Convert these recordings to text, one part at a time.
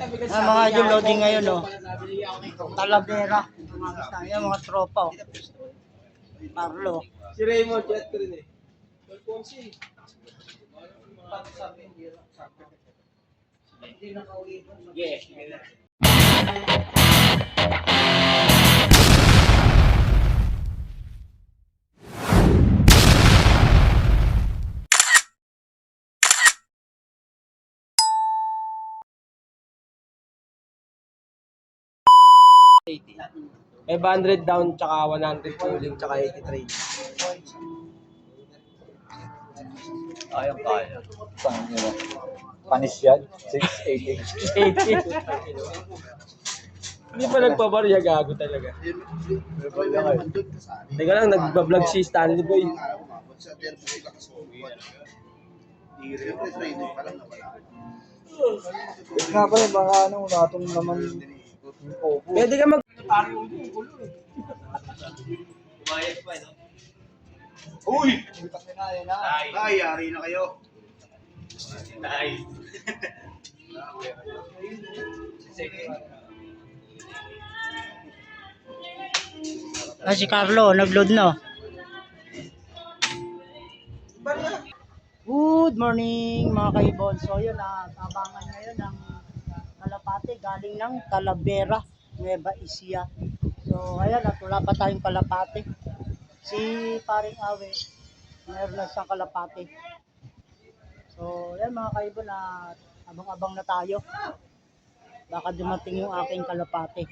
Mga idol, loading ngayon, oh. Talavera. Mga mga tropa, oh. Marlo. Si Raymond, jet ko rin eh. May 100 down, tsaka 100 pulling, tsaka 80 trade. Ayang kaya. Saan nyo? Panis yan? 680. 80. Hindi pa nagpabarya, gago talaga. Teka lang, nagbablog si Stanley Boy. Nga pala, baka natong naman yung opo. Pwede ka mag... Uy! Ay, Yari na kayo. Si Carlo, nag-load na. Good morning mga kaibon. So yun, abangan ngayon ng kalapate galing ng Talavera, Nueva Ecija. So ayan, at wala pa tayong kalapate. Si paring Awe, mayroon na siyang kalapate. So ayan mga kaibon, abang-abang na tayo. Baka dumating yung aking kalapate.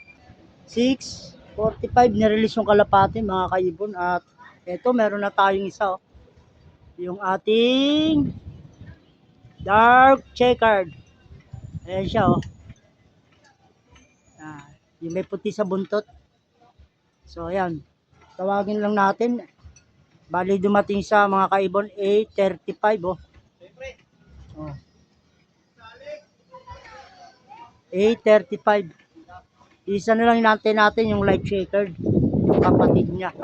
6:45 nirelease yung kalapate mga kaibon. At eto, meron na tayong isa, oh. Yung ating dark checkered. Ayan siya, oh. Yung may puti sa buntot. So ayan, tawagin lang natin. Bali dumating sa mga kaibon 8:35, oh. 8:35. Isa na lang natin yung light checkered, kapatid niya.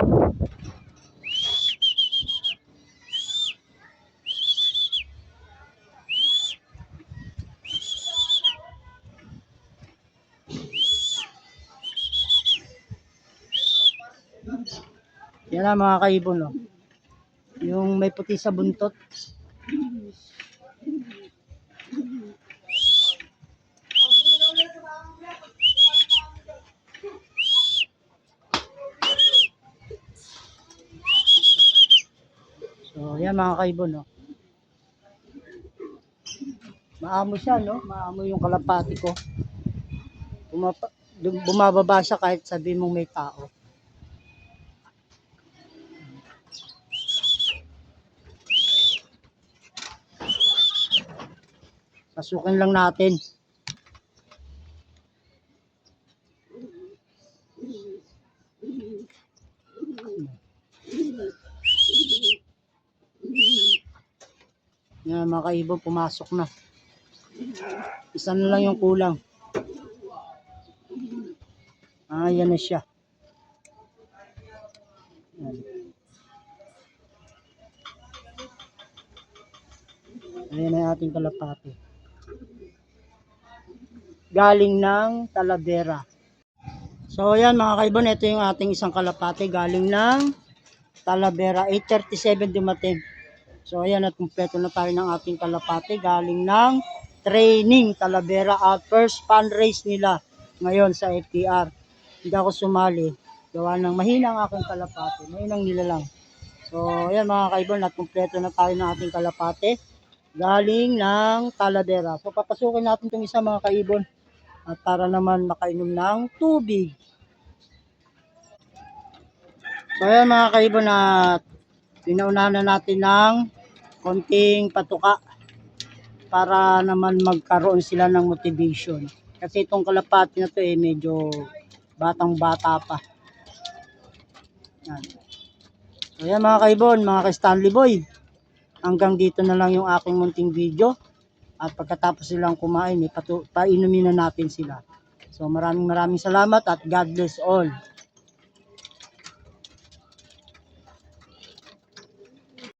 Yan na mga kaibon, oh. Yung may puti sa buntot. So yan mga kaibon, oh. Maamo siya, no? Maamo yung kalapati ko. Bumababa siya kahit sabi mong may tao. Pasukin lang natin. Yan mga kaibon, pumasok na. Isa na lang yung kulang. Yan na siya. Yan. Ayan na yung ating kalapati. Galing ng Talavera. So ayan mga kaibon, ito yung ating isang kalapati galing ng Talavera. 8:37 dumating. So ayan, at kumpleto na tayo ng ating kalapati galing ng training Talavera at first fundraise nila ngayon sa FTR. Hindi ako sumali, gawa ng mahina ang aking kalapati, mahinang nilalang. So ayan mga kaibon, at kumpleto na tayo ng ating kalapati galing ng Talavera. So papasukin natin itong isa mga kaibon, at para naman makainom ng tubig. So ayan mga kaibon, at pinaunahan na natin ng konting patuka para naman magkaroon sila ng motivation. Kasi itong kalapati na to medyo batang-bata pa. Yan. So yan mga kaibon, mga ka-Stanley Boy. Hanggang dito na lang yung aking munting video. At pagkatapos silang kumain, painumin na natin sila. So maraming salamat at God bless all.